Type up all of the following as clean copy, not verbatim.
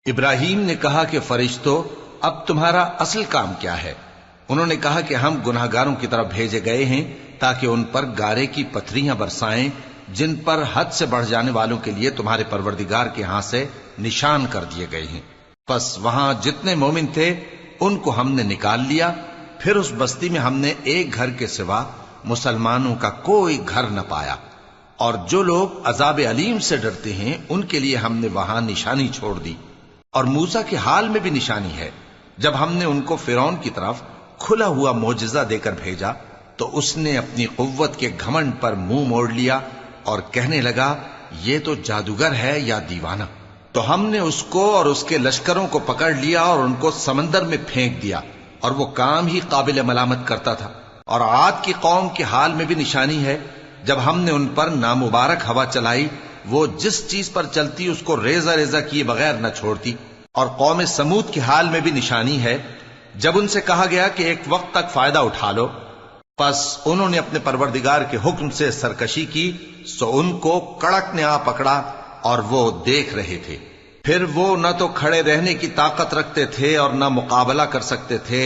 ابراہیم نے کہا کہ فرشتوں، اب تمہارا اصل کام کیا ہے؟ انہوں نے کہا کہ ہم گناہگاروں کی طرف بھیجے گئے ہیں تاکہ ان پر گارے کی پتھریاں برسائیں جن پر حد سے بڑھ جانے والوں کے لیے تمہارے پروردگار کے ہاں سے نشان کر دیے گئے ہیں۔ پس وہاں جتنے مومن تھے ان کو ہم نے نکال لیا، پھر اس بستی میں ہم نے ایک گھر کے سوا مسلمانوں کا کوئی گھر نہ پایا، اور جو لوگ عذاب علیم سے ڈرتے ہیں ان کے لیے ہم نے وہاں نشانی چھوڑ دی۔ اور موسیٰ کے حال میں بھی نشانی ہے، جب ہم نے ان کو فرعون کی طرف کھلا ہوا معجزہ دے کر بھیجا تو اس نے اپنی قوت کے گھمنڈ پر منہ موڑ لیا اور کہنے لگا یہ تو جادوگر ہے یا دیوانہ۔ تو ہم نے اس کو اور اس کے لشکروں کو پکڑ لیا اور ان کو سمندر میں پھینک دیا، اور وہ کام ہی قابل ملامت کرتا تھا۔ اور عاد کی قوم کے حال میں بھی نشانی ہے، جب ہم نے ان پر نامبارک ہوا چلائی، وہ جس چیز پر چلتی اس کو ریزہ ریزہ کیے بغیر نہ چھوڑتی۔ اور قوم سمود کے حال میں بھی نشانی ہے، جب ان سے کہا گیا کہ ایک وقت تک فائدہ اٹھا لو، پس انہوں نے اپنے پروردگار کے حکم سے سرکشی کی، سو ان کو کڑک نے آ پکڑا اور وہ دیکھ رہے تھے۔ پھر وہ نہ تو کھڑے رہنے کی طاقت رکھتے تھے اور نہ مقابلہ کر سکتے تھے،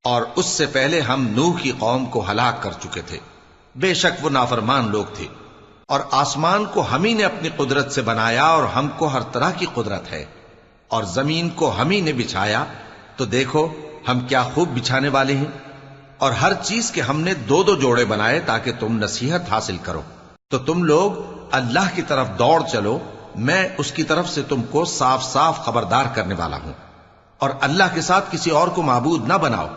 اور اس سے پہلے ہم نوح کی قوم کو ہلاک کر چکے تھے۔ بے شک وہ نافرمان لوگ تھے۔ اور آسمان کو ہم ہی نے اپنی قدرت سے بنایا، اور ہم کو ہر طرح کی قدرت ہے، اور زمین کو ہم ہی نے بچھایا، تو دیکھو ہم کیا خوب بچھانے والے ہیں۔ اور ہر چیز کے ہم نے دو دو جوڑے بنائے تاکہ تم نصیحت حاصل کرو۔ تو تم لوگ اللہ کی طرف دوڑ چلو، میں اس کی طرف سے تم کو صاف صاف خبردار کرنے والا ہوں۔ اور اللہ کے ساتھ کسی اور کو معبود نہ بناؤ،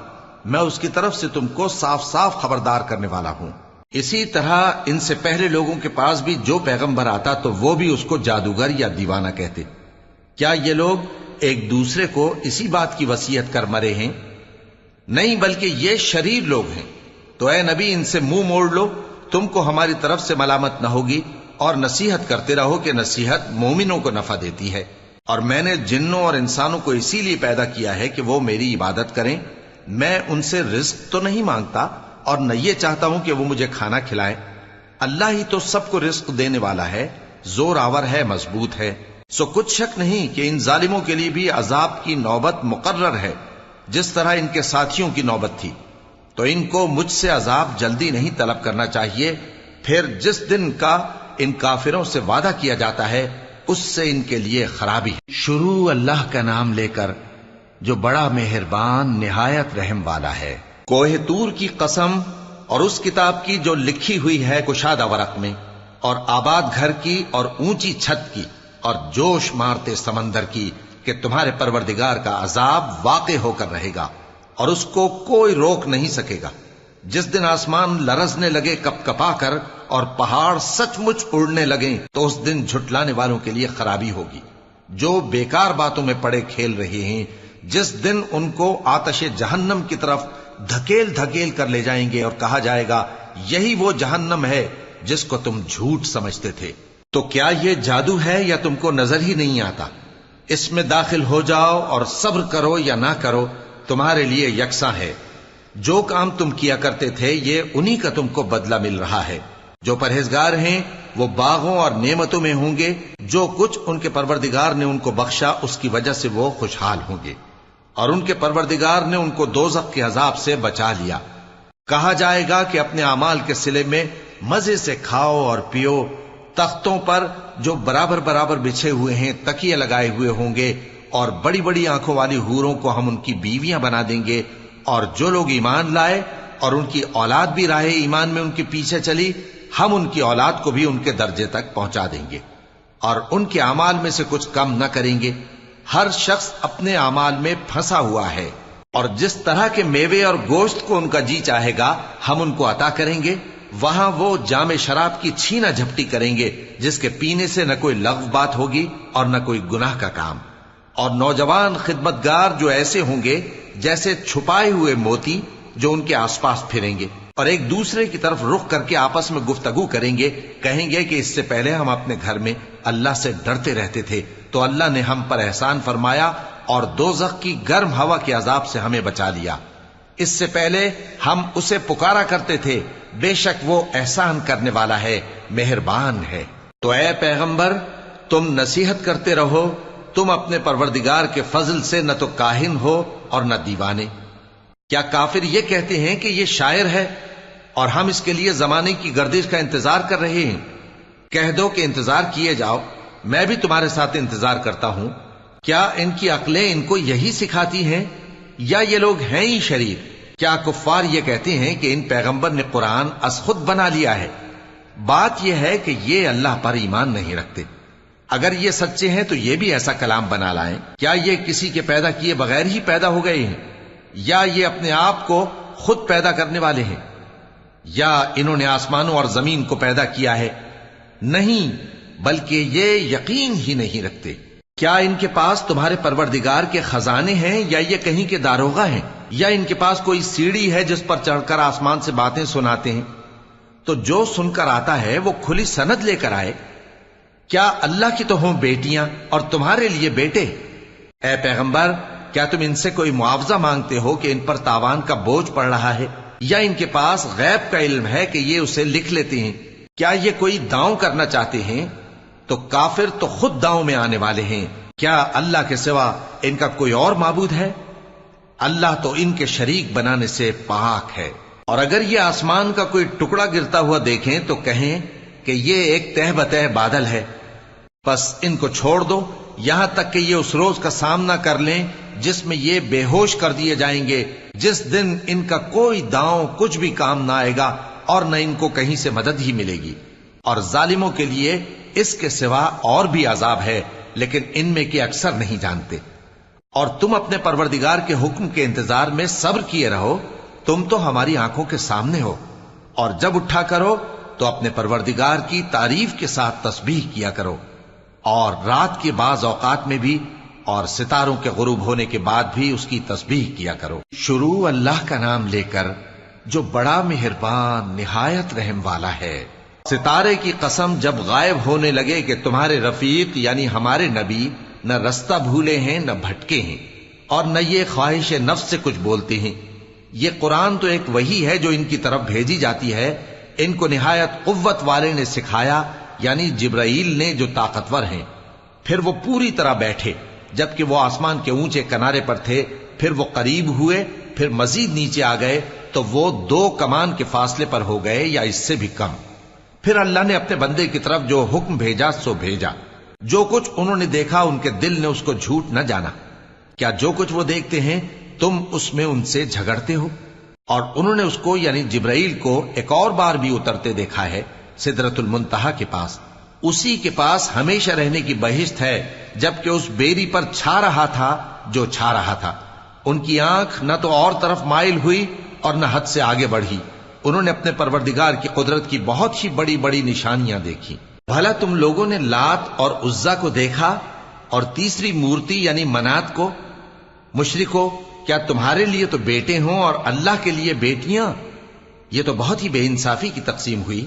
میں اس کی طرف سے تم کو صاف صاف خبردار کرنے والا ہوں۔ اسی طرح ان سے پہلے لوگوں کے پاس بھی جو پیغمبر آتا تو وہ بھی اس کو جادوگر یا دیوانہ کہتے۔ کیا یہ لوگ ایک دوسرے کو اسی بات کی وصیت کر مرے ہیں؟ نہیں، بلکہ یہ شریر لوگ ہیں۔ تو اے نبی ان سے منہ موڑ لو، تم کو ہماری طرف سے ملامت نہ ہوگی، اور نصیحت کرتے رہو کہ نصیحت مومنوں کو نفع دیتی ہے۔ اور میں نے جنوں اور انسانوں کو اسی لیے پیدا کیا ہے کہ وہ میری عبادت کریں۔ میں ان سے رزق تو نہیں مانگتا اور نہ یہ چاہتا ہوں کہ وہ مجھے کھانا کھلائیں۔ اللہ ہی تو سب کو رزق دینے والا ہے، زور آور ہے، مضبوط ہے۔ سو کچھ شک نہیں کہ ان ظالموں کے لیے بھی عذاب کی نوبت مقرر ہے، جس طرح ان کے ساتھیوں کی نوبت تھی۔ تو ان کو مجھ سے عذاب جلدی نہیں طلب کرنا چاہیے، پھر جس دن کا ان کافروں سے وعدہ کیا جاتا ہے اس سے ان کے لیے خرابی ہے۔ شروع اللہ کا نام لے کر جو بڑا مہربان نہایت رحم والا ہے۔ کوہ طور کی قسم، اور اس کتاب کی جو لکھی ہوئی ہے کشادہ ورق میں، اور آباد گھر کی اور اونچی چھت کی، اور جوش مارتے سمندر کی، کہ تمہارے پروردگار کا عذاب واقع ہو کر رہے گا اور اس کو کوئی روک نہیں سکے گا۔ جس دن آسمان لرزنے لگے کپ کپا کر اور پہاڑ سچ مچ اڑنے لگیں تو اس دن جھٹلانے والوں کے لیے خرابی ہوگی، جو بیکار باتوں میں پڑے کھیل رہے ہیں۔ جس دن ان کو آتش جہنم کی طرف دھکیل دھکیل کر لے جائیں گے اور کہا جائے گا یہی وہ جہنم ہے جس کو تم جھوٹ سمجھتے تھے۔ تو کیا یہ جادو ہے یا تم کو نظر ہی نہیں آتا؟ اس میں داخل ہو جاؤ اور صبر کرو یا نہ کرو، تمہارے لیے یکساں ہے۔ جو کام تم کیا کرتے تھے یہ انہی کا تم کو بدلہ مل رہا ہے۔ جو پرہیزگار ہیں وہ باغوں اور نعمتوں میں ہوں گے، جو کچھ ان کے پروردگار نے ان کو بخشا اس کی وجہ سے وہ خوشحال ہوں گے، اور ان کے پروردگار نے ان کو دوزخ کے عذاب سے بچا لیا۔ کہا جائے گا کہ اپنے اعمال کے صلے میں مزے سے کھاؤ اور پیو، تختوں پر جو برابر برابر بچھے ہوئے ہیں تکیے لگائے ہوئے ہوں گے، اور بڑی بڑی آنکھوں والی حوروں کو ہم ان کی بیویاں بنا دیں گے۔ اور جو لوگ ایمان لائے اور ان کی اولاد بھی راہ ایمان میں ان کے پیچھے چلی، ہم ان کی اولاد کو بھی ان کے درجے تک پہنچا دیں گے، اور ان کے اعمال میں سے کچھ کم نہ کریں گے۔ ہر شخص اپنے اعمال میں پھنسا ہوا ہے، اور جس طرح کے میوے اور گوشت کو ان کا جی چاہے گا ہم ان کو عطا کریں گے۔ وہاں وہ جام شراب کی چھینا جھپٹی کریں گے، جس کے پینے سے نہ کوئی لغو بات ہوگی اور نہ کوئی گناہ کا کام۔ اور نوجوان خدمتگار جو ایسے ہوں گے جیسے چھپائے ہوئے موتی جو ان کے آس پاس پھریں گے، اور ایک دوسرے کی طرف رخ کر کے آپس میں گفتگو کریں گے، کہیں گے کہ اس سے پہلے ہم اپنے گھر میں اللہ سے ڈرتے رہتے تھے، تو اللہ نے ہم پر احسان فرمایا اور دوزخ کی گرم ہوا کے عذاب سے ہمیں بچا لیا۔ اس سے پہلے ہم اسے پکارا کرتے تھے، بے شک وہ احسان کرنے والا ہے، مہربان ہے۔ تو اے پیغمبر تم نصیحت کرتے رہو، تم اپنے پروردگار کے فضل سے نہ تو کاہن ہو اور نہ دیوانے۔ کیا کافر یہ کہتے ہیں کہ یہ شاعر ہے اور ہم اس کے لیے زمانے کی گردش کا انتظار کر رہے ہیں؟ کہہ دو کہ انتظار کیے جاؤ، میں بھی تمہارے ساتھ انتظار کرتا ہوں۔ کیا ان کی عقلیں ان کو یہی سکھاتی ہیں یا یہ لوگ ہیں ہی شریر؟ کیا کفار یہ کہتے ہیں کہ ان پیغمبر نے قرآن از خود بنا لیا ہے؟ بات یہ ہے کہ یہ اللہ پر ایمان نہیں رکھتے۔ اگر یہ سچے ہیں تو یہ بھی ایسا کلام بنا لائیں۔ کیا یہ کسی کے پیدا کیے بغیر ہی پیدا ہو گئے ہیں یا یہ اپنے آپ کو خود پیدا کرنے والے ہیں؟ یا انہوں نے آسمانوں اور زمین کو پیدا کیا ہے؟ نہیں، بلکہ یہ یقین ہی نہیں رکھتے۔ کیا ان کے پاس تمہارے پروردگار کے خزانے ہیں یا یہ کہیں کے داروغہ ہیں؟ یا ان کے پاس کوئی سیڑھی ہے جس پر چڑھ کر آسمان سے باتیں سناتے ہیں؟ تو جو سن کر آتا ہے وہ کھلی سند لے کر آئے۔ کیا اللہ کی تو ہوں بیٹیاں اور تمہارے لیے بیٹے؟ اے پیغمبر، کیا تم ان سے کوئی معاوضہ مانگتے ہو کہ ان پر تاوان کا بوجھ پڑ رہا ہے؟ یا ان کے پاس غیب کا علم ہے کہ یہ اسے لکھ لیتے ہیں؟ کیا یہ کوئی داؤں کرنا چاہتے ہیں؟ تو کافر تو خود داؤں میں آنے والے ہیں۔ کیا اللہ کے سوا ان کا کوئی اور معبود ہے؟ اللہ تو ان کے شریک بنانے سے پاک ہے۔ اور اگر یہ آسمان کا کوئی ٹکڑا گرتا ہوا دیکھیں تو کہیں کہ یہ ایک تہ بتہ بادل ہے، بس ان کو چھوڑ دو یہاں تک کہ یہ اس روز کا سامنا کر لیں جس میں یہ بے ہوش کر دیے جائیں گے، جس دن ان کا کوئی داؤں کچھ بھی کام نہ آئے گا اور نہ ان کو کہیں سے مدد ہی ملے گی۔ اور ظالموں کے لیے اس کے سوا اور بھی عذاب ہے، لیکن ان میں کے اکثر نہیں جانتے۔ اور تم اپنے پروردگار کے حکم کے انتظار میں صبر کیے رہو، تم تو ہماری آنکھوں کے سامنے ہو۔ اور جب اٹھا کرو تو اپنے پروردگار کی تعریف کے ساتھ تسبیح کیا کرو، اور رات کے بعض اوقات میں بھی اور ستاروں کے غروب ہونے کے بعد بھی اس کی تسبیح کیا کرو۔ شروع اللہ کا نام لے کر جو بڑا مہربان نہایت رحم والا ہے۔ ستارے کی قسم جب غائب ہونے لگے کہ تمہارے رفیق یعنی ہمارے نبی نہ رستہ بھولے ہیں نہ بھٹکے ہیں، اور نہ یہ خواہش نفس سے کچھ بولتے ہیں۔ یہ قرآن تو ایک وحی ہے جو ان کی طرف بھیجی جاتی ہے، ان کو نہایت قوت والے نے سکھایا، یعنی جبرائیل نے جو طاقتور ہیں۔ پھر وہ پوری طرح بیٹھے جبکہ وہ آسمان کے اونچے کنارے پر تھے، پھر وہ قریب ہوئے، پھر مزید نیچے آ گئے تو وہ 2 کمان کے فاصلے پر ہو گئے یا اس سے بھی کم۔ پھر اللہ نے اپنے بندے کی طرف جو حکم بھیجا سو بھیجا۔ جو کچھ انہوں نے دیکھا ان کے دل نے اس کو جھوٹ نہ جانا۔ کیا جو کچھ وہ دیکھتے ہیں تم اس میں ان سے جھگڑتے ہو؟ اور انہوں نے اس کو یعنی جبرائیل کو ایک اور بار بھی اترتے دیکھا ہے سدرۃ المنتہا کے پاس۔ اسی کے پاس ہمیشہ رہنے کی بہشت ہے، جبکہ اس بیری پر چھا رہا تھا جو چھا رہا تھا۔ ان کی آنکھ نہ تو اور طرف مائل ہوئی اور نہ حد سے آگے بڑھی۔ انہوں نے اپنے پروردگار کی قدرت کی بہت ہی بڑی بڑی نشانیاں دیکھی۔ بھلا تم لوگوں نے لات اور عزا کو دیکھا اور تیسری مورتی یعنی منات کو؟ مشرکو، کیا تمہارے لیے تو بیٹے ہوں اور اللہ کے لیے بیٹیاں؟ یہ تو بہت ہی بے انصافی کی تقسیم ہوئی۔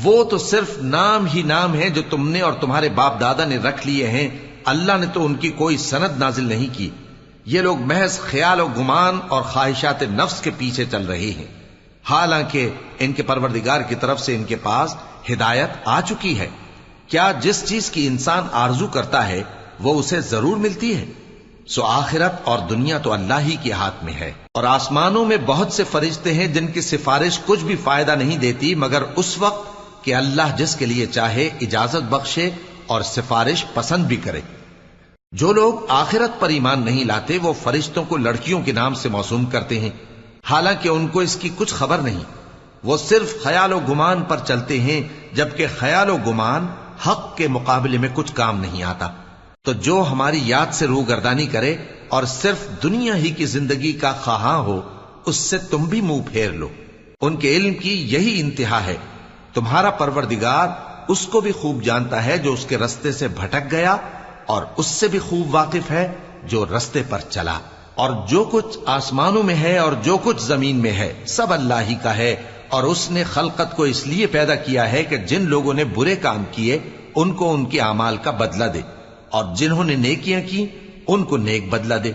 وہ تو صرف نام ہی نام ہے جو تم نے اور تمہارے باپ دادا نے رکھ لیے ہیں، اللہ نے تو ان کی کوئی سند نازل نہیں کی۔ یہ لوگ محض خیال و گمان اور خواہشات نفس کے پیچھے چل رہے ہیں، حالانکہ ان کے پروردگار کی طرف سے ان کے پاس ہدایت آ چکی ہے۔ کیا جس چیز کی انسان آرزو کرتا ہے وہ اسے ضرور ملتی ہے؟ سو آخرت اور دنیا تو اللہ ہی کے ہاتھ میں ہے۔ اور آسمانوں میں بہت سے فرشتے ہیں جن کی سفارش کچھ بھی فائدہ نہیں دیتی مگر اس وقت کہ اللہ جس کے لیے چاہے اجازت بخشے اور سفارش پسند بھی کرے۔ جو لوگ آخرت پر ایمان نہیں لاتے وہ فرشتوں کو لڑکیوں کے نام سے موسوم کرتے ہیں، حالانکہ ان کو اس کی کچھ خبر نہیں۔ وہ صرف خیال و گمان پر چلتے ہیں، جبکہ خیال و گمان حق کے مقابلے میں کچھ کام نہیں آتا۔ تو جو ہماری یاد سے روگردانی کرے اور صرف دنیا ہی کی زندگی کا خواہاں ہو، اس سے تم بھی منہ پھیر لو۔ ان کے علم کی یہی انتہا ہے۔ تمہارا پروردگار اس کو بھی خوب جانتا ہے جو اس کے رستے سے بھٹک گیا، اور اس سے بھی خوب واقف ہے جو رستے پر چلا۔ اور جو کچھ آسمانوں میں ہے اور جو کچھ زمین میں ہے سب اللہ ہی کا ہے، اور اس نے خلقت کو اس لیے پیدا کیا ہے کہ جن لوگوں نے برے کام کیے ان کو ان کے اعمال کا بدلہ دے، اور جنہوں نے نیکیاں کی ان کو نیک بدلہ دے۔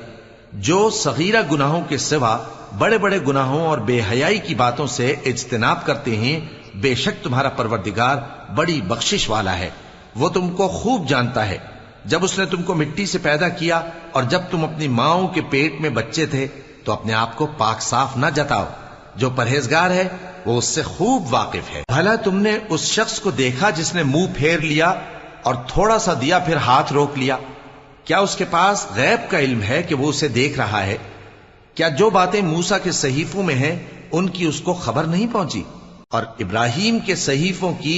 جو صغیرہ گناہوں کے سوا بڑے بڑے گناہوں اور بے حیائی کی باتوں سے اجتناب کرتے ہیں، بے شک تمہارا پروردگار بڑی بخشش والا ہے، وہ تم کو خوب جانتا ہے۔ جب اس نے تم کو مٹی سے پیدا کیا اور جب تم اپنی ماؤں کے پیٹ میں بچے تھے تو اپنے آپ کو پاک صاف نہ جتاؤ. جو پرہیزگار ہے وہ اس سے خوب واقف ہے. بھلا تم نے اس شخص کو دیکھا جس نے منہ پھیر لیا اور تھوڑا سا دیا پھر ہاتھ روک لیا؟ کیا اس کے پاس غیب کا علم ہے کہ وہ اسے دیکھ رہا ہے؟ کیا جو باتیں موسیٰ کے صحیفوں میں ہیں ان کی اس کو خبر نہیں پہنچی؟ اور ابراہیم کے صحیفوں کی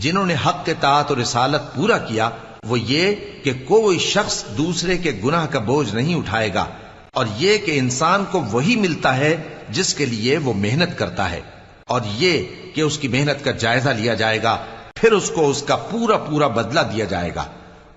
جنہوں نے حق اطاعت اور رسالت پورا کیا وہ یہ کہ کوئی شخص دوسرے کے گناہ کا بوجھ نہیں اٹھائے گا، اور یہ کہ انسان کو وہی ملتا ہے جس کے لیے وہ محنت کرتا ہے، اور یہ کہ اس کی محنت کا جائزہ لیا جائے گا پھر اس کو اس کا پورا پورا بدلہ دیا جائے گا،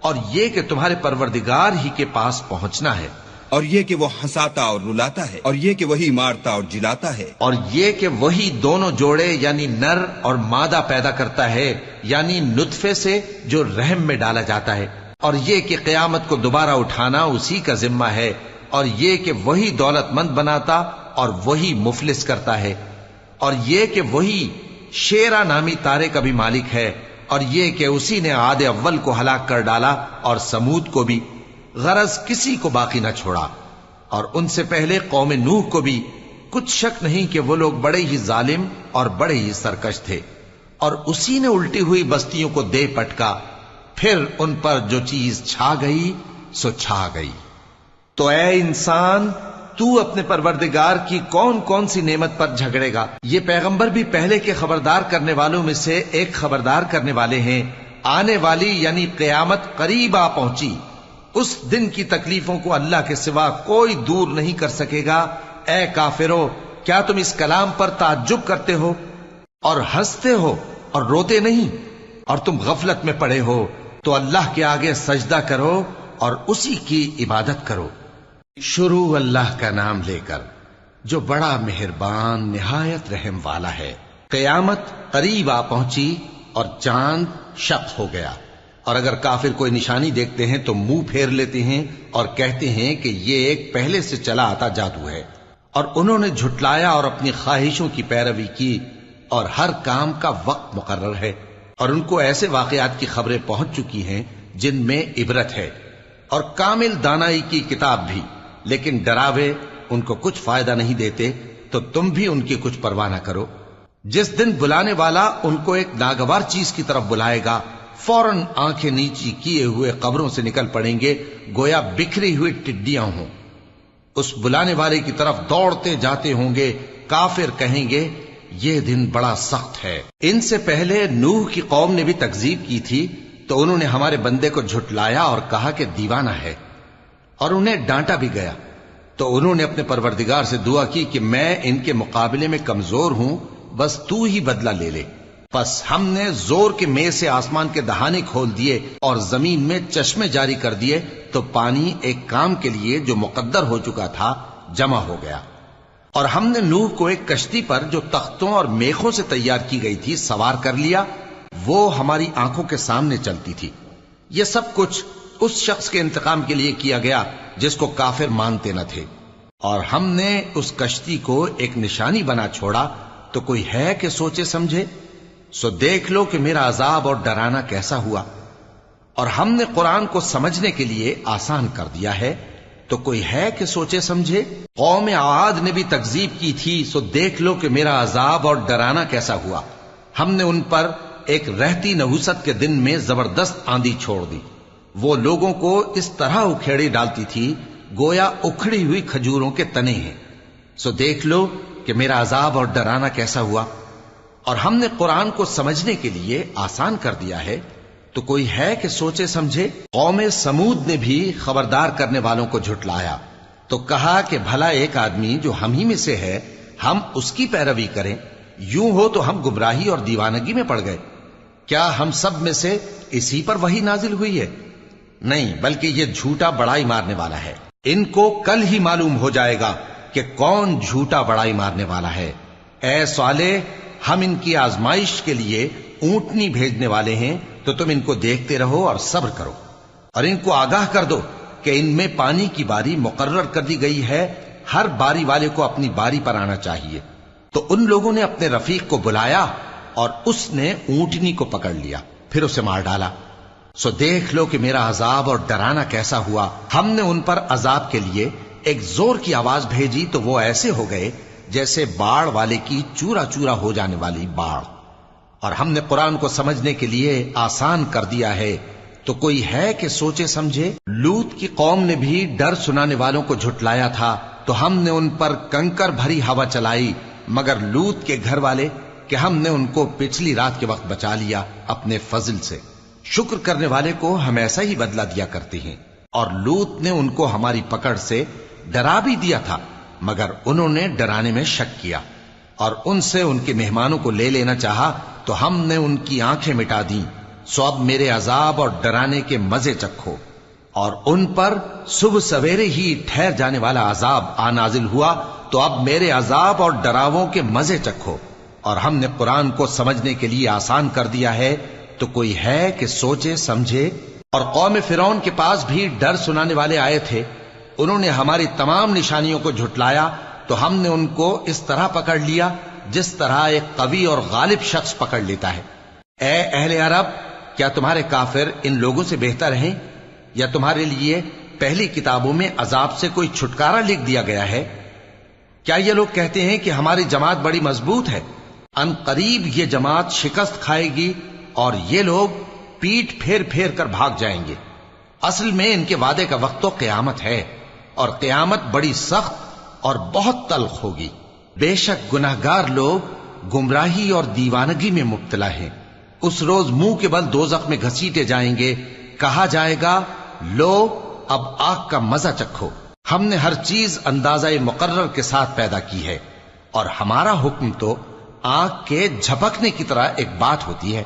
اور یہ کہ تمہارے پروردگار ہی کے پاس پہنچنا ہے، اور یہ کہ وہ ہنساتا اور رلاتا ہے، اور یہ کہ وہی مارتا اور جلاتا ہے، اور یہ کہ وہی دونوں جوڑے یعنی نر اور مادہ پیدا کرتا ہے یعنی نطفے سے جو رحم میں ڈالا جاتا ہے، اور یہ کہ قیامت کو دوبارہ اٹھانا اسی کا ذمہ ہے، اور یہ کہ وہی دولت مند بناتا اور وہی مفلس کرتا ہے، اور یہ کہ وہی شیرا نامی تارے کا بھی مالک ہے، اور یہ کہ اسی نے عاد اول کو ہلاک کر ڈالا اور سمود کو بھی، غرض کسی کو باقی نہ چھوڑا، اور ان سے پہلے قوم نوح کو بھی. کچھ شک نہیں کہ وہ لوگ بڑے ہی ظالم اور بڑے ہی سرکش تھے، اور اسی نے الٹی ہوئی بستیوں کو دے پٹکا، پھر ان پر جو چیز چھا گئی سو چھا گئی. تو اے انسان تو اپنے پروردگار کی کون کون سی نعمت پر جھگڑے گا؟ یہ پیغمبر بھی پہلے کے خبردار کرنے والوں میں سے ایک خبردار کرنے والے ہیں. آنے والی یعنی قیامت قریب آ پہنچی، اس دن کی تکلیفوں کو اللہ کے سوا کوئی دور نہیں کر سکے گا. اے کافرو، کیا تم اس کلام پر تعجب کرتے ہو اور ہنستے ہو اور روتے نہیں؟ اور تم غفلت میں پڑے ہو تو اللہ کے آگے سجدہ کرو اور اسی کی عبادت کرو. شروع اللہ کا نام لے کر جو بڑا مہربان نہایت رحم والا ہے. قیامت قریب آ پہنچی اور چاند شق ہو گیا، اور اگر کافر کوئی نشانی دیکھتے ہیں تو منہ پھیر لیتے ہیں اور کہتے ہیں کہ یہ ایک پہلے سے چلا آتا جادو ہے. اور انہوں نے جھٹلایا اور اپنی خواہشوں کی پیروی کی، اور ہر کام کا وقت مقرر ہے، اور ان کو ایسے واقعات کی خبریں پہنچ چکی ہیں جن میں عبرت ہے، اور کامل دانائی کی کتاب بھی. لیکن ڈراوے ان کو کچھ فائدہ نہیں دیتے، تو تم بھی ان کی کچھ پرواہ نہ کرو. جس دن بلانے والا ان کو ایک ناگوار چیز کی طرف بلائے گا، فوراً آنکھیں نیچی کیے ہوئے قبروں سے نکل پڑیں گے گویا بکھری ہوئی ٹڈیاں ہوں. اس بلانے والے کی طرف دوڑتے جاتے ہوں گے. کافر کہیں گے یہ دن بڑا سخت ہے. ان سے پہلے نوح کی قوم نے بھی تکذیب کی تھی، تو انہوں نے ہمارے بندے کو جھٹلایا اور کہا کہ دیوانہ ہے، اور انہیں ڈانٹا بھی گیا. تو انہوں نے اپنے پروردگار سے دعا کی کہ میں ان کے مقابلے میں کمزور ہوں، بس تو ہی بدلہ لے لے. پس ہم نے زور کے میں سے آسمان کے دہانے کھول دیے اور زمین میں چشمے جاری کر دیے، تو پانی ایک کام کے لیے جو مقدر ہو چکا تھا جمع ہو گیا. اور ہم نے نوح کو ایک کشتی پر جو تختوں اور میخوں سے تیار کی گئی تھی سوار کر لیا، وہ ہماری آنکھوں کے سامنے چلتی تھی. یہ سب کچھ اس شخص کے انتقام کے لیے کیا گیا جس کو کافر مانتے نہ تھے. اور ہم نے اس کشتی کو ایک نشانی بنا چھوڑا، تو کوئی ہے کہ سوچے سمجھے؟ سو دیکھ لو کہ میرا عذاب اور ڈرانا کیسا ہوا. اور ہم نے قرآن کو سمجھنے کے لیے آسان کر دیا ہے، تو کوئی ہے کہ سوچے سمجھے؟ قوم عاد نے بھی تکذیب کی تھی، سو دیکھ لو کہ میرا عذاب اور ڈرانا کیسا ہوا. ہم نے ان پر ایک رہتی نحوست کے دن میں زبردست آندھی چھوڑ دی. وہ لوگوں کو اس طرح اکھیڑی ڈالتی تھی گویا اکھڑی ہوئی کھجوروں کے تنے ہیں. سو دیکھ لو کہ میرا عذاب اور ڈرانا کیسا ہوا. اور ہم نے قرآن کو سمجھنے کے لیے آسان کر دیا ہے، تو کوئی ہے کہ سوچے سمجھے؟ قوم سمود نے بھی خبردار کرنے والوں کو جھٹلایا، تو کہا کہ بھلا ایک آدمی جو ہم ہی میں سے ہے ہم اس کی پیروی کریں، یوں ہو تو ہم گمراہی اور دیوانگی میں پڑ گئے. کیا ہم سب میں سے اسی پر وحی نازل ہوئی ہے؟ نہیں، بلکہ یہ جھوٹا بڑائی مارنے والا ہے. ان کو کل ہی معلوم ہو جائے گا کہ کون جھوٹا بڑائی مارنے والا ہے. اے صالح، ہم ان کی آزمائش کے لیے اونٹنی بھیجنے والے ہیں، تو تم ان کو دیکھتے رہو اور صبر کرو، اور ان کو آگاہ کر دو کہ ان میں پانی کی باری مقرر کر دی گئی ہے، ہر باری والے کو اپنی باری پر آنا چاہیے. تو ان لوگوں نے اپنے رفیق کو بلایا اور اس نے اونٹنی کو پکڑ لیا، پھر اسے مار ڈالا. سو دیکھ لو کہ میرا عذاب اور ڈرانا کیسا ہوا۔ ہم نے ان پر عذاب کے لیے ایک زور کی آواز بھیجی تو وہ ایسے ہو گئے جیسے باڑ والے کی چورا چورا ہو جانے والی باڑ۔ اور ہم نے قرآن کو سمجھنے کے لیے آسان کر دیا ہے، تو کوئی ہے کہ سوچے سمجھے؟ لوط کی قوم نے بھی ڈر سنانے والوں کو جھٹلایا تھا، تو ہم نے ان پر کنکر بھری ہوا چلائی، مگر لوط کے گھر والے کہ ہم نے ان کو پچھلی رات کے وقت بچا لیا اپنے فضل سے۔ شکر کرنے والے کو ہم ایسا ہی بدلہ دیا کرتے ہیں۔ اور لوط نے ان کو ہماری پکڑ سے ڈرا بھی دیا تھا، مگر انہوں نے ڈرانے میں شک کیا، اور ان سے ان کے مہمانوں کو لے لینا چاہا تو ہم نے ان کی آنکھیں مٹا دیں۔ سو اب میرے عذاب اور ڈرانے کے مزے چکھو۔ اور ان پر صبح سویرے ہی ٹھہر جانے والا عذاب آ نازل ہوا، تو اب میرے عذاب اور ڈراووں کے مزے چکھو۔ اور ہم نے قرآن کو سمجھنے کے لیے آسان کر دیا ہے، تو کوئی ہے کہ سوچے سمجھے؟ اور قوم فرعون کے پاس بھی ڈر سنانے والے آئے تھے، انہوں نے ہماری تمام نشانیوں کو جھٹلایا، تو ہم نے ان کو اس طرح پکڑ لیا جس طرح ایک قوی اور غالب شخص پکڑ لیتا ہے۔ اے اہل عرب، کیا تمہارے کافر ان لوگوں سے بہتر ہیں؟ یا تمہارے لیے پہلی کتابوں میں عذاب سے کوئی چھٹکارا لکھ دیا گیا ہے؟ کیا یہ لوگ کہتے ہیں کہ ہماری جماعت بڑی مضبوط ہے؟ ان قریب یہ جماعت شکست کھائے گی اور یہ لوگ پیٹ پھیر پھیر کر بھاگ جائیں گے۔ اصل میں ان کے وعدے کا وقت تو قیامت ہے، اور قیامت بڑی سخت اور بہت تلخ ہوگی۔ بے شک گناہگار لوگ گمراہی اور دیوانگی میں مبتلا ہیں۔ اس روز منہ کے بل دوزخ میں گھسیٹے جائیں گے، کہا جائے گا لو اب آگ کا مزہ چکھو۔ ہم نے ہر چیز اندازہ مقرر کے ساتھ پیدا کی ہے، اور ہمارا حکم تو آگ کے جھپکنے کی طرح ایک بات ہوتی ہے۔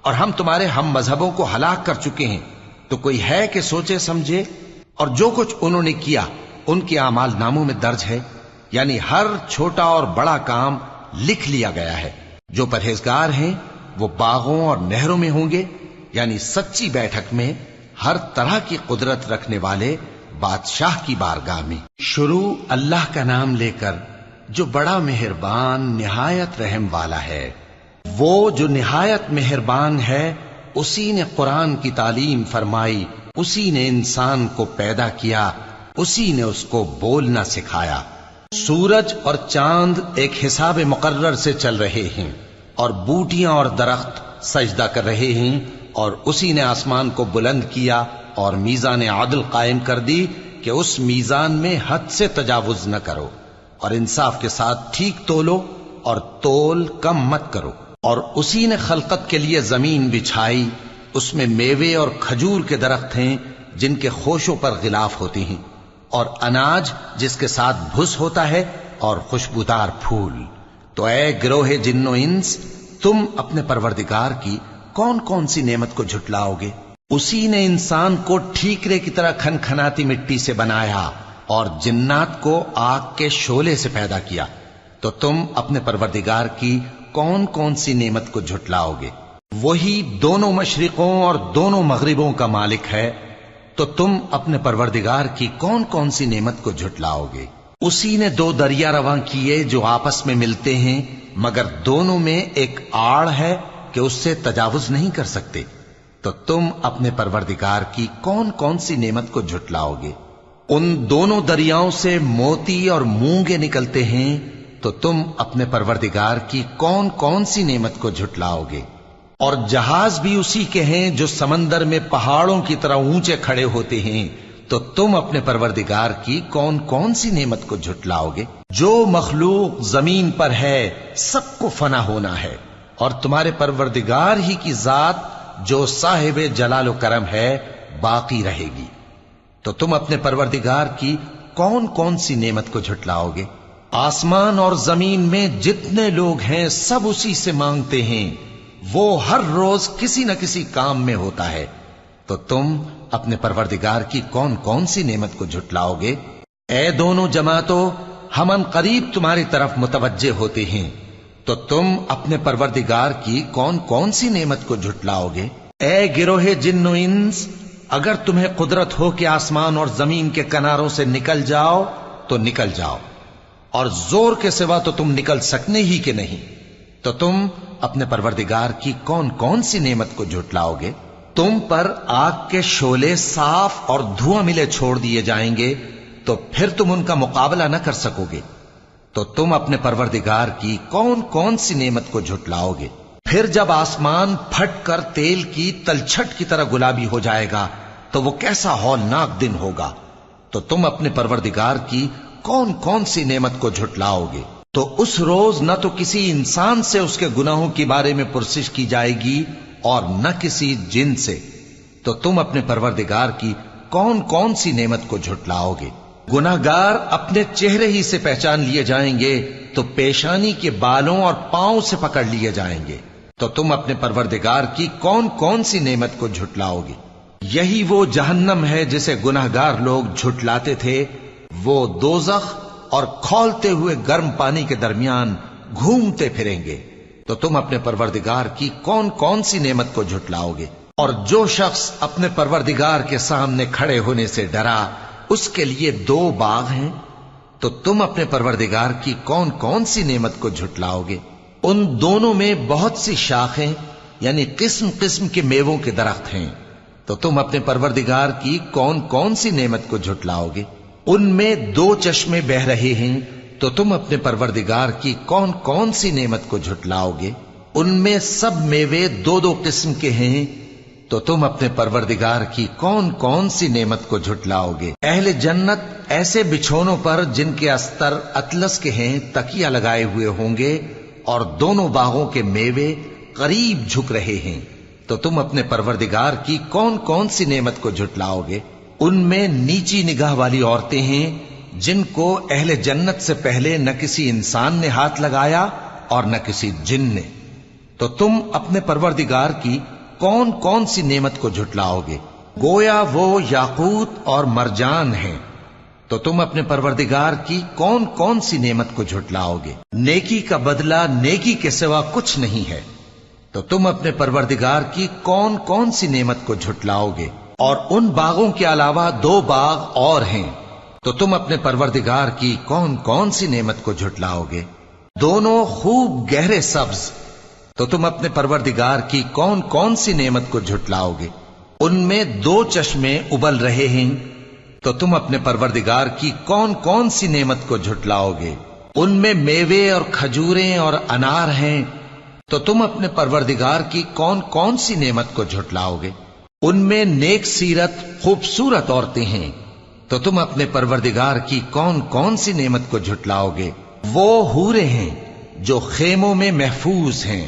اور ہم تمہارے ہم مذہبوں کو ہلاک کر چکے ہیں، تو کوئی ہے کہ سوچے سمجھے؟ اور جو کچھ انہوں نے کیا ان کے اعمال ناموں میں درج ہے، یعنی ہر چھوٹا اور بڑا کام لکھ لیا گیا ہے۔ جو پرہیزگار ہیں وہ باغوں اور نہروں میں ہوں گے، یعنی سچی بیٹھک میں ہر طرح کی قدرت رکھنے والے بادشاہ کی بارگاہ میں۔ شروع اللہ کا نام لے کر جو بڑا مہربان نہایت رحم والا ہے۔ وہ جو نہایت مہربان ہے، اسی نے قرآن کی تعلیم فرمائی، اسی نے انسان کو پیدا کیا، اسی نے اس کو بولنا سکھایا۔ سورج اور چاند ایک حساب مقرر سے چل رہے ہیں، اور بوٹیاں اور درخت سجدہ کر رہے ہیں، اور اسی نے آسمان کو بلند کیا اور میزان عدل قائم کر دی کہ اس میزان میں حد سے تجاوز نہ کرو، اور انصاف کے ساتھ ٹھیک تولو اور تول کم مت کرو۔ اور اسی نے خلقت کے لیے زمین بچھائی، اس میں میوے اور کھجور کے درخت ہیں جن کے خوشوں پر غلاف ہوتے ہیں، اور اناج جس کے ساتھ بھس ہوتا ہے، اور خوشبودار پھول۔ تو اے گروہ جن و انس، تم اپنے پروردگار کی کون کون سی نعمت کو جھٹلاؤ گے؟ اسی نے انسان کو ٹھیکرے کی طرح کھنکھناتی مٹی سے بنایا، اور جنات کو آگ کے شعلے سے پیدا کیا، تو تم اپنے پروردگار کی کون کون سی نعمت کو جھٹلاؤ گے؟ وہی دونوں مشرقوں اور دونوں مغربوں کا مالک ہے، تو تم اپنے پروردگار کی کون کون سی نعمت کو جھٹلاؤ گے؟ اسی نے دو دریا رواں کیے جو آپس میں ملتے ہیں، مگر دونوں میں ایک آڑ ہے کہ اس سے تجاوز نہیں کر سکتے، تو تم اپنے پروردگار کی کون کون سی نعمت کو جھٹلاؤ گے؟ ان دونوں دریاؤں سے موتی اور مونگے نکلتے ہیں، تو تم اپنے پروردگار کی کون کون سی نعمت کو جھٹلاؤ گے؟ اور جہاز بھی اسی کے ہیں جو سمندر میں پہاڑوں کی طرح اونچے کھڑے ہوتے ہیں، تو تم اپنے پروردگار کی کون کون سی نعمت کو جھٹلاؤ گے؟ جو مخلوق زمین پر ہے سب کو فنا ہونا ہے، اور تمہارے پروردگار ہی کی ذات جو صاحب جلال و کرم ہے باقی رہے گی۔ تو تم اپنے پروردگار کی کون کون سی نعمت کو جھٹلاؤ گے؟ آسمان اور زمین میں جتنے لوگ ہیں سب اسی سے مانگتے ہیں، وہ ہر روز کسی نہ کسی کام میں ہوتا ہے، تو تم اپنے پروردگار کی کون کون سی نعمت کو جھٹلاؤ گے؟ اے دونوں جماعتوں، ہم ان قریب تمہاری طرف متوجہ ہوتے ہیں، تو تم اپنے پروردگار کی کون کون سی نعمت کو جھٹلاؤ گے؟ اے گروہ جن و انس، اگر تمہیں قدرت ہو کہ آسمان اور زمین کے کناروں سے نکل جاؤ تو نکل جاؤ، اور زور کے سوا تو تم نکل سکنے ہی کہ نہیں، تو تم اپنے پروردگار کی کون کون سی نعمت کو جھٹلاؤ گے؟ تم پر آگ کے شعلے صاف اور دھواں ملے چھوڑ دیے جائیں گے تو پھر تم ان کا مقابلہ نہ کر سکو گے، تو تم اپنے پروردگار کی کون کون سی نعمت کو جھٹلاؤ گے؟ پھر جب آسمان پھٹ کر تیل کی تلچھٹ کی طرح گلابی ہو جائے گا تو وہ کیسا ہولناک دن ہوگا، تو تم اپنے پروردگار کی کون کون سی نعمت کو جھٹلاؤ گے؟ تو اس روز نہ تو کسی انسان سے اس کے گناہوں کے بارے میں پرسش کی جائے گی اور نہ کسی جن سے، تو تم اپنے پروردگار کی کون کون سی نعمت کو جھٹلاؤ گے؟ گناہگار اپنے چہرے ہی سے پہچان لیے جائیں گے تو پیشانی کے بالوں اور پاؤں سے پکڑ لیے جائیں گے، تو تم اپنے پروردگار کی کون کون سی نعمت کو جھٹلاؤ گے؟ یہی وہ جہنم ہے جسے گناہگار لوگ جھٹلاتے تھے، وہ دوزخ اور کھولتے ہوئے گرم پانی کے درمیان گھومتے پھریں گے، تو تم اپنے پروردگار کی کون کون سی نعمت کو جھٹلاؤ گے؟ اور جو شخص اپنے پروردگار کے سامنے کھڑے ہونے سے ڈرا اس کے لیے 2 باغ ہیں، تو تم اپنے پروردگار کی کون کون سی نعمت کو جھٹلاؤ گے؟ ان دونوں میں بہت سی شاخیں یعنی قسم قسم کے میووں کے درخت ہیں، تو تم اپنے پروردگار کی کون کون سی نعمت کو جھٹلاؤ گے؟ ان میں 2 چشمے بہ رہے ہیں، تو تم اپنے پروردگار کی کون کون سی نعمت کو جھٹلاؤ گے؟ ان میں سب میوے 2 قسم کے ہیں، تو تم اپنے پروردگار کی کون کون سی نعمت کو جھٹلاؤ گے؟ اہل جنت ایسے بچھونوں پر جن کے استر اطلس کے ہیں تکیہ لگائے ہوئے ہوں گے، اور دونوں باغوں کے میوے قریب جھک رہے ہیں، تو تم اپنے پروردگار کی کون کون سی نعمت کو جھٹلاؤ گے؟ ان میں نیچی نگاہ والی عورتیں ہیں جن کو اہل جنت سے پہلے نہ کسی انسان نے ہاتھ لگایا اور نہ کسی جن نے، تو تم اپنے پروردگار کی کون کون سی نعمت کو جھٹلاؤ گے؟ گویا وہ یاقوت اور مرجان ہیں، تو تم اپنے پروردگار کی کون کون سی نعمت کو جھٹلاؤ گے؟ نیکی کا بدلہ نیکی کے سوا کچھ نہیں ہے، تو تم اپنے پروردگار کی کون کون سی نعمت کو جھٹلاؤ گے؟ اور ان باغوں کے علاوہ 2 باغ اور ہیں، تو تم اپنے پروردگار کی کون کون سی نعمت کو جھٹلاؤ گے؟ دونوں خوب گہرے سبز، تو تم اپنے پروردگار کی کون کون سی نعمت کو جھٹلاؤ گے؟ ان میں 2 چشمے ابل رہے ہیں، تو تم اپنے پروردگار کی کون کون سی نعمت کو جھٹلاؤ گے؟ ان میں میوے اور کھجوریں اور انار ہیں، تو تم اپنے پروردگار کی کون کون سی نعمت کو جھٹلاؤ گے؟ ان میں نیک سیرت خوبصورت عورتیں ہیں، تو تم اپنے پروردگار کی کون کون سی نعمت کو جھٹلاؤ گے؟ وہ حوریں ہیں جو خیموں میں محفوظ ہیں،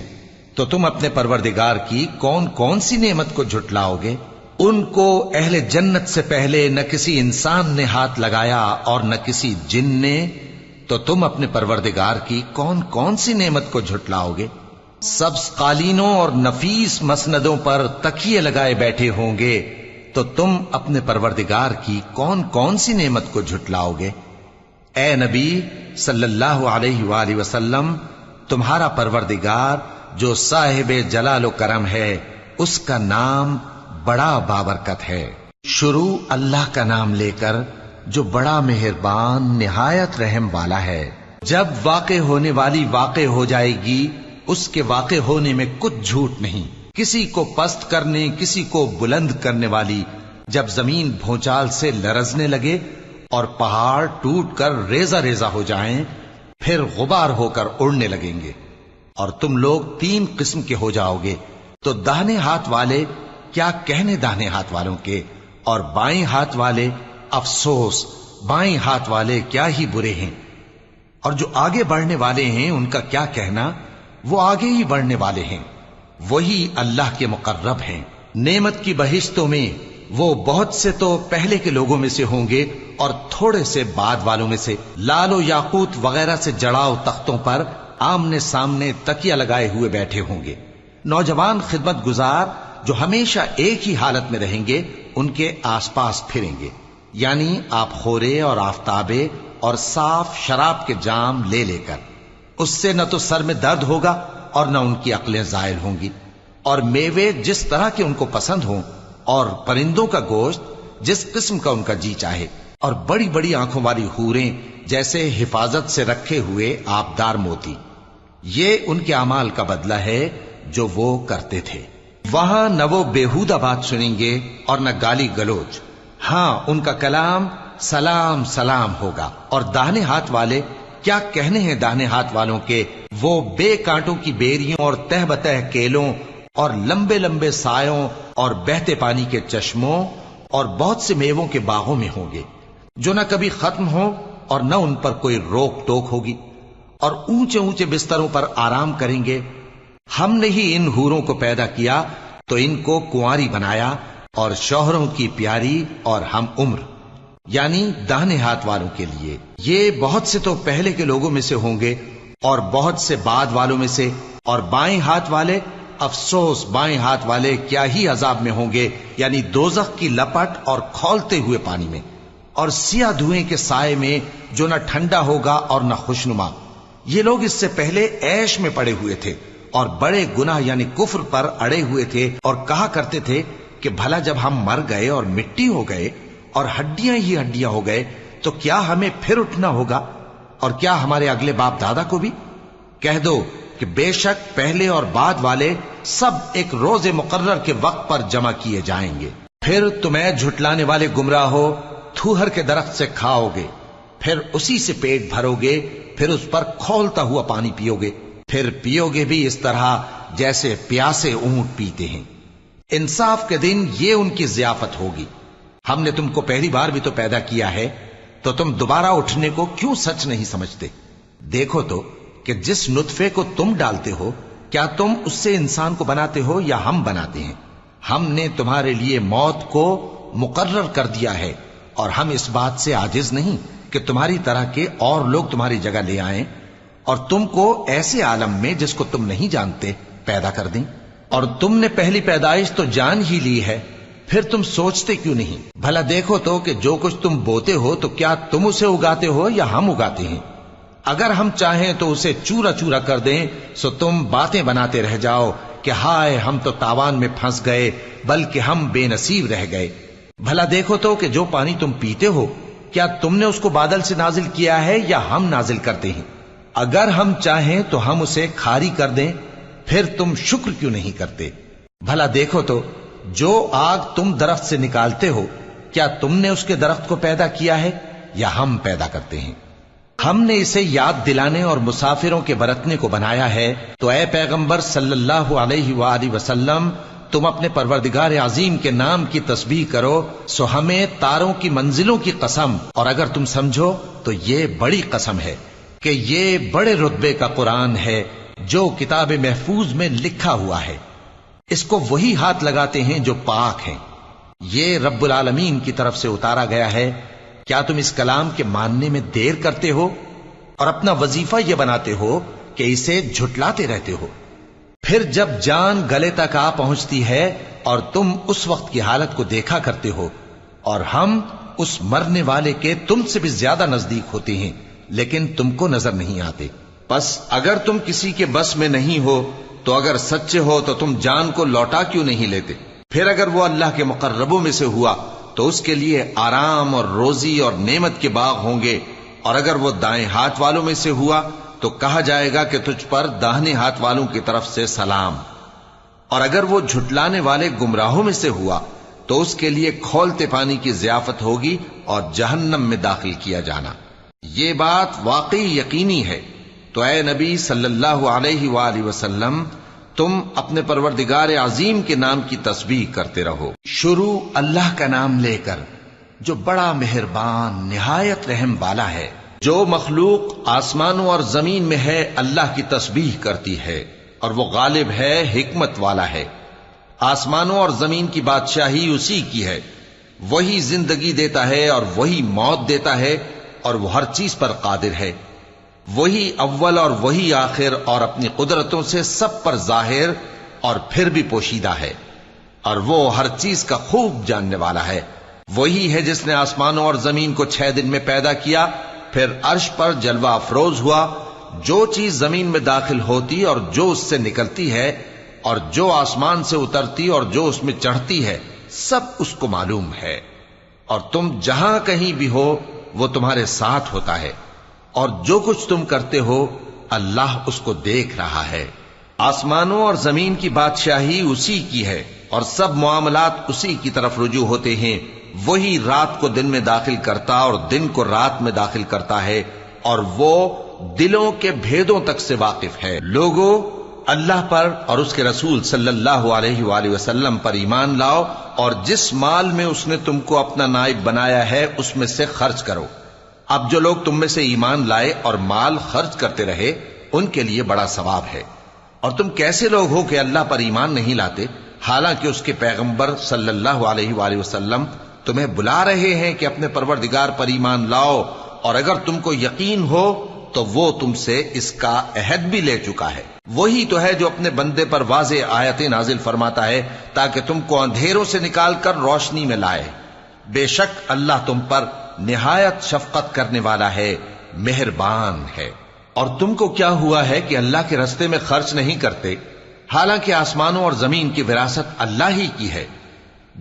تو تم اپنے پروردگار کی کون کون سی نعمت کو جھٹلاؤ گے؟ ان کو اہل جنت سے پہلے نہ کسی انسان نے ہاتھ لگایا اور نہ کسی جن نے، تو تم اپنے پروردگار کی کون کون سی نعمت کو جھٹلاؤ گے؟ سبز قالینوں اور نفیس مسندوں پر تکیے لگائے بیٹھے ہوں گے، تو تم اپنے پروردگار کی کون کون سی نعمت کو جھٹلاؤ گے؟ اے نبی صلی اللہ علیہ وآلہ وسلم، تمہارا پروردگار جو صاحب جلال و کرم ہے، اس کا نام بڑا بابرکت ہے۔ شروع اللہ کا نام لے کر جو بڑا مہربان نہایت رحم والا ہے۔ جب واقع ہونے والی واقع ہو جائے گی، اس کے واقع ہونے میں کچھ جھوٹ نہیں، کسی کو پست کرنے کسی کو بلند کرنے والی، جب زمین بھونچال سے لرزنے لگے اور پہاڑ ٹوٹ کر ریزہ ریزہ ہو جائیں، پھر غبار ہو کر اڑنے لگیں گے، اور تم لوگ 3 قسم کے ہو جاؤ گے، تو داہنے ہاتھ والے کیا کہنے داہنے ہاتھ والوں کے، اور بائیں ہاتھ والے افسوس، بائیں ہاتھ والے کیا ہی برے ہیں، اور جو آگے بڑھنے والے ہیں ان کا کیا کہنا، وہ آگے ہی بڑھنے والے ہیں، وہی اللہ کے مقرب ہیں۔ نعمت کی بہشتوں میں وہ بہت سے تو پہلے کے لوگوں میں سے ہوں گے اور تھوڑے سے بعد والوں میں سے، لال و یاقوت وغیرہ سے جڑاؤ تختوں پر آمنے سامنے تکیہ لگائے ہوئے بیٹھے ہوں گے۔ نوجوان خدمت گزار جو ہمیشہ ایک ہی حالت میں رہیں گے ان کے آس پاس پھریں گے، یعنی آپ خورے اور آفتابے اور صاف شراب کے جام لے لے کر، اس سے نہ تو سر میں درد ہوگا اور نہ ان کی عقلیں زائل ہوں گی، اور میوے جس طرح کے ان کو پسند ہوں، اور پرندوں کا گوشت جس قسم کا ان کا جی چاہے، اور بڑی بڑی آنکھوں والی حوریں جیسے حفاظت سے رکھے ہوئے آبدار موتی۔ یہ ان کے اعمال کا بدلہ ہے جو وہ کرتے تھے۔ وہاں نہ وہ بےہودہ بات سنیں گے اور نہ گالی گلوچ. ہاں ان کا کلام سلام سلام ہوگا. اور داہنے ہاتھ والے کیا کہنے ہیں داہنے ہاتھ والوں کے؟ وہ بے کانٹوں کی بیریوں اور تہ بتہ کیلوں اور لمبے لمبے سایوں اور بہتے پانی کے چشموں اور بہت سے میووں کے باغوں میں ہوں گے جو نہ کبھی ختم ہو اور نہ ان پر کوئی روک ٹوک ہوگی. اور اونچے اونچے بستروں پر آرام کریں گے. ہم نے ہی ان حوروں کو پیدا کیا تو ان کو کنواری بنایا اور شوہروں کی پیاری اور ہم عمر، یعنی داہنے ہاتھ والوں کے لیے. یہ بہت سے تو پہلے کے لوگوں میں سے ہوں گے اور بہت سے بعد والوں میں سے. اور بائیں ہاتھ والے، افسوس بائیں ہاتھ والے کیا ہی عذاب میں ہوں گے، یعنی دوزخ کی لپٹ اور کھولتے ہوئے پانی میں اور سیاہ دھوئیں کے سائے میں جو نہ ٹھنڈا ہوگا اور نہ خوشنما. یہ لوگ اس سے پہلے عیش میں پڑے ہوئے تھے اور بڑے گناہ یعنی کفر پر اڑے ہوئے تھے اور کہا کرتے تھے کہ بھلا جب ہم مر گئے اور مٹی ہو گئے اور ہڈیاں ہی ہڈیاں ہو گئے تو کیا ہمیں پھر اٹھنا ہوگا؟ اور کیا ہمارے اگلے باپ دادا کو بھی؟ کہہ دو کہ بے شک پہلے اور بعد والے سب ایک روز مقرر کے وقت پر جمع کیے جائیں گے. پھر تمہیں جھٹلانے والے گمراہ ہو تھوہر کے درخت سے کھاؤ گے، پھر اسی سے پیٹ بھرو گے، پھر اس پر کھولتا ہوا پانی پیو گے، پھر پیو گے بھی اس طرح جیسے پیاسے اونٹ پیتے ہیں. انصاف کے دن یہ ان کی ضیافت ہوگی. ہم نے تم کو پہلی بار بھی تو پیدا کیا ہے تو تم دوبارہ اٹھنے کو کیوں سچ نہیں سمجھتے؟ دیکھو تو کہ جس نطفے کو تم ڈالتے ہو کیا تم اس سے انسان کو بناتے ہو یا ہم بناتے ہیں؟ ہم نے تمہارے لیے موت کو مقرر کر دیا ہے اور ہم اس بات سے عاجز نہیں کہ تمہاری طرح کے اور لوگ تمہاری جگہ لے آئیں اور تم کو ایسے عالم میں جس کو تم نہیں جانتے پیدا کر دیں. اور تم نے پہلی پیدائش تو جان ہی لی ہے، پھر تم سوچتے کیوں نہیں؟ بھلا دیکھو تو کہ جو کچھ تم بوتے ہو تو کیا تم اسے اگاتے ہو یا ہم اگاتے ہیں؟ اگر ہم چاہیں تو اسے چورا چورا کر دیں سو تم باتیں بناتے رہ جاؤ کہ ہائے ہم تو تاوان میں پھنس گئے، بلکہ ہم بے نصیب رہ گئے. بھلا دیکھو تو کہ جو پانی تم پیتے ہو کیا تم نے اس کو بادل سے نازل کیا ہے یا ہم نازل کرتے ہیں؟ اگر ہم چاہیں تو ہم اسے کھاری کر دیں، پھر تم شکر کیوں نہیں کرتے؟ بھلا دیکھو تو جو آگ تم درخت سے نکالتے ہو کیا تم نے اس کے درخت کو پیدا کیا ہے یا ہم پیدا کرتے ہیں؟ ہم نے اسے یاد دلانے اور مسافروں کے برتنے کو بنایا ہے. تو اے پیغمبر صلی اللہ علیہ وآلہ وسلم تم اپنے پروردگار عظیم کے نام کی تسبیح کرو سو ہمیں تاروں کی منزلوں کی قسم، اور اگر تم سمجھو تو یہ بڑی قسم ہے کہ یہ بڑے رتبے کا قرآن ہے جو کتاب محفوظ میں لکھا ہوا ہے. اس کو وہی ہاتھ لگاتے ہیں جو پاک ہیں. یہ رب العالمین کی طرف سے اتارا گیا ہے. کیا تم اس کلام کے ماننے میں دیر کرتے ہو اور اپنا وظیفہ یہ بناتے ہو کہ اسے جھٹلاتے رہتے ہو؟ پھر جب جان گلے تک آ پہنچتی ہے اور تم اس وقت کی حالت کو دیکھا کرتے ہو اور ہم اس مرنے والے کے تم سے بھی زیادہ نزدیک ہوتے ہیں لیکن تم کو نظر نہیں آتے. بس اگر تم کسی کے بس میں نہیں ہو تو اگر سچے ہو تو تم جان کو لوٹا کیوں نہیں لیتے؟ پھر اگر وہ اللہ کے مقربوں میں سے ہوا تو اس کے لیے آرام اور روزی اور نعمت کے باغ ہوں گے، اور اگر وہ دائیں ہاتھ والوں میں سے ہوا تو کہا جائے گا کہ تجھ پر داہنے ہاتھ والوں کی طرف سے سلام. اور اگر وہ جھٹلانے والے گمراہوں میں سے ہوا تو اس کے لیے کھولتے پانی کی ضیافت ہوگی اور جہنم میں داخل کیا جانا. یہ بات واقعی یقینی ہے. تو اے نبی صلی اللہ علیہ وآلہ وسلم تم اپنے پروردگار عظیم کے نام کی تسبیح کرتے رہو. شروع اللہ کا نام لے کر جو بڑا مہربان نہایت رحم والا ہے. جو مخلوق آسمانوں اور زمین میں ہے اللہ کی تسبیح کرتی ہے اور وہ غالب ہے، حکمت والا ہے. آسمانوں اور زمین کی بادشاہی اسی کی ہے. وہی زندگی دیتا ہے اور وہی موت دیتا ہے اور وہ ہر چیز پر قادر ہے. وہی اول اور وہی آخر اور اپنی قدرتوں سے سب پر ظاہر اور پھر بھی پوشیدہ ہے، اور وہ ہر چیز کا خوب جاننے والا ہے. وہی ہے جس نے آسمانوں اور زمین کو 6 دن میں پیدا کیا، پھر عرش پر جلوہ افروز ہوا. جو چیز زمین میں داخل ہوتی اور جو اس سے نکلتی ہے اور جو آسمان سے اترتی اور جو اس میں چڑھتی ہے سب اس کو معلوم ہے. اور تم جہاں کہیں بھی ہو وہ تمہارے ساتھ ہوتا ہے، اور جو کچھ تم کرتے ہو اللہ اس کو دیکھ رہا ہے. آسمانوں اور زمین کی بادشاہی اسی کی ہے اور سب معاملات اسی کی طرف رجوع ہوتے ہیں. وہی رات کو دن میں داخل کرتا اور دن کو رات میں داخل کرتا ہے اور وہ دلوں کے بھیدوں تک سے واقف ہے. لوگو، اللہ پر اور اس کے رسول صلی اللہ علیہ وآلہ وسلم پر ایمان لاؤ اور جس مال میں اس نے تم کو اپنا نائب بنایا ہے اس میں سے خرچ کرو. اب جو لوگ تم میں سے ایمان لائے اور مال خرچ کرتے رہے ان کے لیے بڑا ثواب ہے. اور تم کیسے لوگ ہو کہ اللہ پر ایمان نہیں لاتے حالانکہ اس کے پیغمبر صلی اللہ علیہ وآلہ وسلم تمہیں بلا رہے ہیں کہ اپنے پروردگار پر ایمان لاؤ، اور اگر تم کو یقین ہو تو وہ تم سے اس کا عہد بھی لے چکا ہے. وہی تو ہے جو اپنے بندے پر واضح آیتیں نازل فرماتا ہے تاکہ تم کو اندھیروں سے نکال کر روشنی میں لائے. بے شک اللہ تم پر نہایت شفقت کرنے والا ہے، مہربان ہے. اور تم کو کیا ہوا ہے کہ اللہ کے رستے میں خرچ نہیں کرتے حالانکہ آسمانوں اور زمین کی وراثت اللہ ہی کی ہے.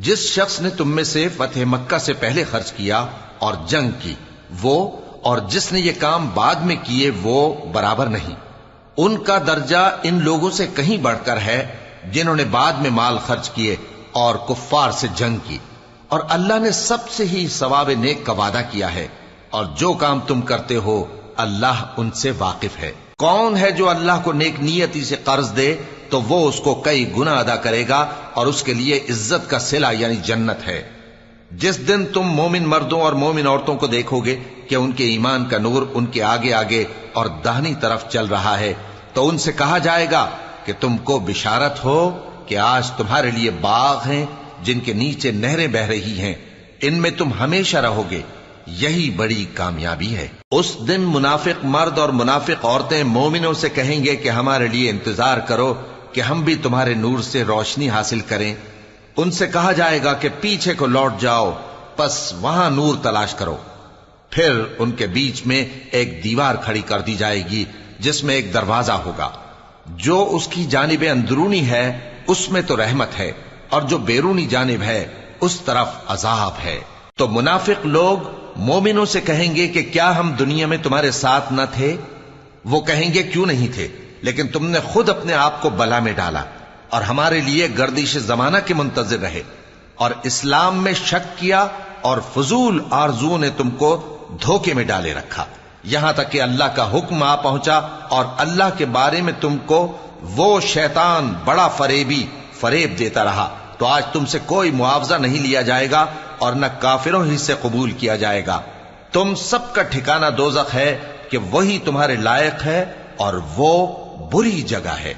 جس شخص نے تم میں سے فتح مکہ سے پہلے خرچ کیا اور جنگ کی، وہ اور جس نے یہ کام بعد میں کیے وہ برابر نہیں. ان کا درجہ ان لوگوں سے کہیں بڑھ کر ہے جنہوں نے بعد میں مال خرچ کیے اور کفار سے جنگ کی. اور اللہ نے سب سے ہی ثواب نیک کا وعدہ کیا ہے، اور جو کام تم کرتے ہو اللہ ان سے واقف ہے. کون ہے جو اللہ کو نیک نیتی سے قرض دے تو وہ اس کو کئی گنا ادا کرے گا اور اس کے لیے عزت کا صلہ یعنی جنت ہے. جس دن تم مومن مردوں اور مومن عورتوں کو دیکھو گے کہ ان کے ایمان کا نور ان کے آگے آگے اور داہنی طرف چل رہا ہے تو ان سے کہا جائے گا کہ تم کو بشارت ہو کہ آج تمہارے لیے باغ ہیں جن کے نیچے نہریں بہ رہی ہیں، ان میں تم ہمیشہ رہو گے، یہی بڑی کامیابی ہے. اس دن منافق مرد اور منافق عورتیں مومنوں سے کہیں گے کہ ہمارے لیے انتظار کرو کہ ہم بھی تمہارے نور سے روشنی حاصل کریں. ان سے کہا جائے گا کہ پیچھے کو لوٹ جاؤ، پس وہاں نور تلاش کرو. پھر ان کے بیچ میں ایک دیوار کھڑی کر دی جائے گی جس میں ایک دروازہ ہوگا. جو اس کی جانب اندرونی ہے اس میں تو رحمت ہے اور جو بیرونی جانب ہے اس طرف عذاب ہے. تو منافق لوگ مومنوں سے کہیں گے کہ کیا ہم دنیا میں تمہارے ساتھ نہ تھے؟ وہ کہیں گے کیوں نہیں تھے، لیکن تم نے خود اپنے آپ کو بلا میں ڈالا اور ہمارے لیے گردش زمانہ کے منتظر رہے اور اسلام میں شک کیا اور فضول آرزو نے تم کو دھوکے میں ڈالے رکھا، یہاں تک کہ اللہ کا حکم آ پہنچا اور اللہ کے بارے میں تم کو وہ شیطان بڑا فریب دیتا رہا. تو آج تم سے کوئی معاوضہ نہیں لیا جائے گا اور نہ کافروں ہی سے قبول کیا جائے گا. تم سب کا ٹھکانہ دوزخ ہے کہ وہی تمہارے لائق ہے اور وہ بری جگہ ہے.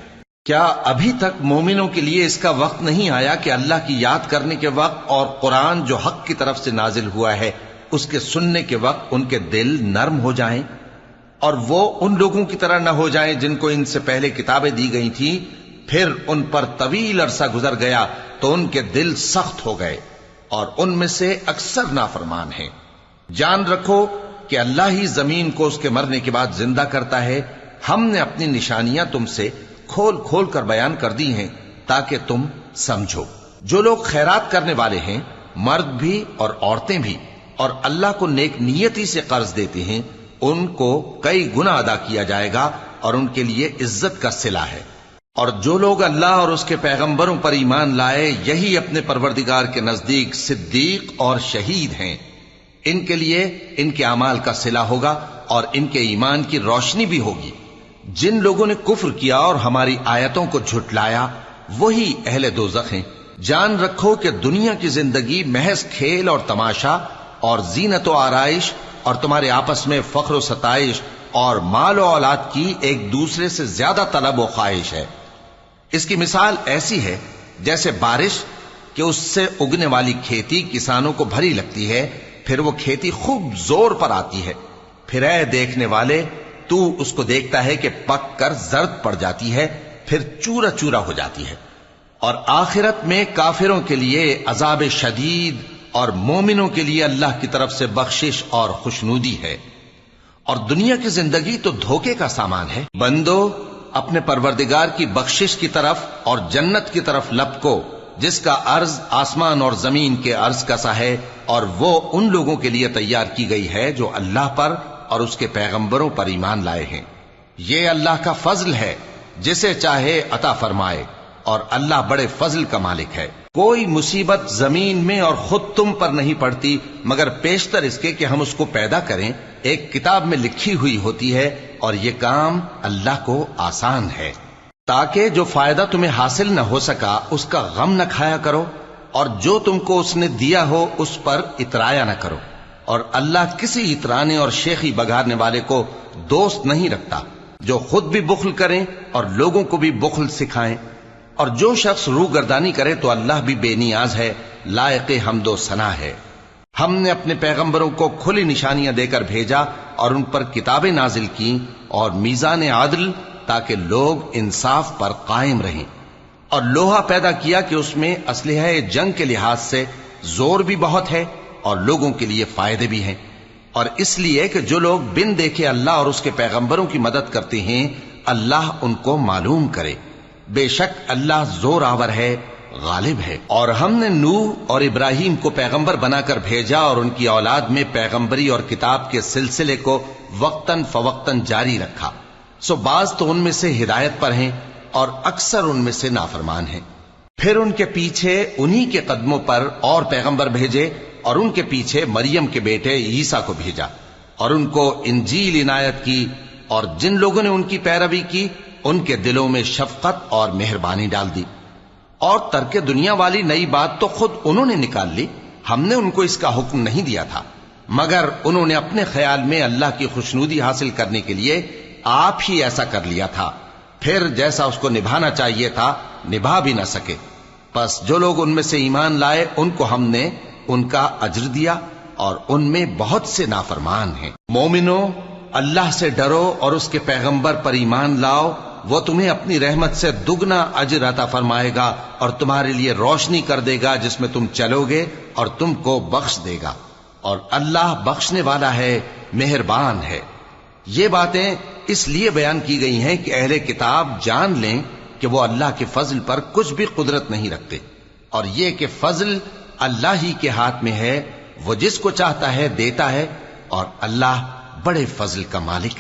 کیا ابھی تک مومنوں کے لیے اس کا وقت نہیں آیا کہ اللہ کی یاد کرنے کے وقت اور قرآن جو حق کی طرف سے نازل ہوا ہے اس کے سننے کے وقت ان کے دل نرم ہو جائیں اور وہ ان لوگوں کی طرح نہ ہو جائیں جن کو ان سے پہلے کتابیں دی گئی تھیں، پھر ان پر طویل عرصہ گزر گیا تو ان کے دل سخت ہو گئے اور ان میں سے اکثر نافرمان ہیں. جان رکھو کہ اللہ ہی زمین کو اس کے مرنے کے بعد زندہ کرتا ہے. ہم نے اپنی نشانیاں تم سے کھول کھول کر بیان کر دی ہیں تاکہ تم سمجھو. جو لوگ خیرات کرنے والے ہیں، مرد بھی اور عورتیں بھی، اور اللہ کو نیک نیتی سے قرض دیتے ہیں، ان کو کئی گنا ادا کیا جائے گا اور ان کے لیے عزت کا صلہ ہے. اور جو لوگ اللہ اور اس کے پیغمبروں پر ایمان لائے یہی اپنے پروردگار کے نزدیک صدیق اور شہید ہیں. ان کے لیے ان کے اعمال کا صلہ ہوگا اور ان کے ایمان کی روشنی بھی ہوگی. جن لوگوں نے کفر کیا اور ہماری آیتوں کو جھٹلایا وہی اہل دوزخ ہیں. جان رکھو کہ دنیا کی زندگی محض کھیل اور تماشا اور زینت و آرائش اور تمہارے آپس میں فخر و ستائش اور مال و اولاد کی ایک دوسرے سے زیادہ طلب و خواہش ہے. اس کی مثال ایسی ہے جیسے بارش کہ اس سے اگنے والی کھیتی کسانوں کو بھری لگتی ہے، پھر وہ کھیتی خوب زور پر آتی ہے، پھر اے دیکھنے والے تو اس کو دیکھتا ہے کہ پک کر زرد پڑ جاتی ہے، پھر چورا چورا ہو جاتی ہے. اور آخرت میں کافروں کے لیے عذاب شدید اور مومنوں کے لیے اللہ کی طرف سے بخشش اور خوشنودی ہے. اور دنیا کی زندگی تو دھوکے کا سامان ہے. بندو اپنے پروردگار کی بخشش کی طرف اور جنت کی طرف لپکو جس کا عرض آسمان اور زمین کے عرض کا سا ہے، اور وہ ان لوگوں کے لیے تیار کی گئی ہے جو اللہ پر اور اس کے پیغمبروں پر ایمان لائے ہیں. یہ اللہ کا فضل ہے جسے چاہے عطا فرمائے، اور اللہ بڑے فضل کا مالک ہے۔ کوئی مصیبت زمین میں اور خود تم پر نہیں پڑتی مگر پیشتر اس کے کہ ہم اس کو پیدا کریں، ایک کتاب میں لکھی ہوئی ہوتی ہے، اور یہ کام اللہ کو آسان ہے۔ تاکہ جو فائدہ تمہیں حاصل نہ ہو سکا اس کا غم نہ کھایا کرو، اور جو تم کو اس نے دیا ہو اس پر اترایا نہ کرو، اور اللہ کسی اترانے اور شیخی بگارنے والے کو دوست نہیں رکھتا، جو خود بھی بخل کریں اور لوگوں کو بھی بخل سکھائیں۔ اور جو شخص روح گردانی کرے تو اللہ بھی بے نیاز ہے، لائق حمد و ثنا ہے۔ ہم نے اپنے پیغمبروں کو کھلی نشانیاں دے کر بھیجا اور ان پر کتابیں نازل کی اور میزان عدل، تاکہ لوگ انصاف پر قائم رہیں، اور لوہا پیدا کیا کہ اس میں اسلحہ جنگ کے لحاظ سے زور بھی بہت ہے اور لوگوں کے لیے فائدے بھی ہیں، اور اس لیے کہ جو لوگ بن دیکھے اللہ اور اس کے پیغمبروں کی مدد کرتے ہیں اللہ ان کو معلوم کرے۔ بے شک اللہ زور آور ہے، غالب ہے۔ اور ہم نے نوح اور ابراہیم کو پیغمبر بنا کر بھیجا اور ان کی اولاد میں پیغمبری اور کتاب کے سلسلے کو وقتاً فوقتاً جاری رکھا، سو بعض تو ان میں سے ہدایت پر ہیں اور اکثر ان میں سے نافرمان ہیں۔ پھر ان کے پیچھے انہی کے قدموں پر اور پیغمبر بھیجے، اور ان کے پیچھے مریم کے بیٹے عیسیٰ کو بھیجا، اور ان کو انجیل عنایت کی، اور جن لوگوں نے ان کی پیروی کی ان کے دلوں میں شفقت اور مہربانی ڈال دی۔ اور ترک دنیا والی نئی بات تو خود انہوں نے نکال لی، ہم نے ان کو اس کا حکم نہیں دیا تھا، مگر انہوں نے اپنے خیال میں اللہ کی خوشنودی حاصل کرنے کے لیے آپ ہی ایسا کر لیا تھا، پھر جیسا اس کو نبھانا چاہیے تھا نبھا بھی نہ سکے۔ پس جو لوگ ان میں سے ایمان لائے ان کو ہم نے ان کا اجر دیا، اور ان میں بہت سے نافرمان ہیں۔ مومنو، اللہ سے ڈرو اور اس کے پیغمبر پر ایمان لاؤ، وہ تمہیں اپنی رحمت سے دگنا اجر عطا فرمائے گا اور تمہارے لیے روشنی کر دے گا جس میں تم چلو گے، اور تم کو بخش دے گا، اور اللہ بخشنے والا ہے، مہربان ہے۔ یہ باتیں اس لیے بیان کی گئی ہیں کہ اہل کتاب جان لیں کہ وہ اللہ کے فضل پر کچھ بھی قدرت نہیں رکھتے، اور یہ کہ فضل اللہ ہی کے ہاتھ میں ہے، وہ جس کو چاہتا ہے دیتا ہے، اور اللہ بڑے فضل کا مالک ہے۔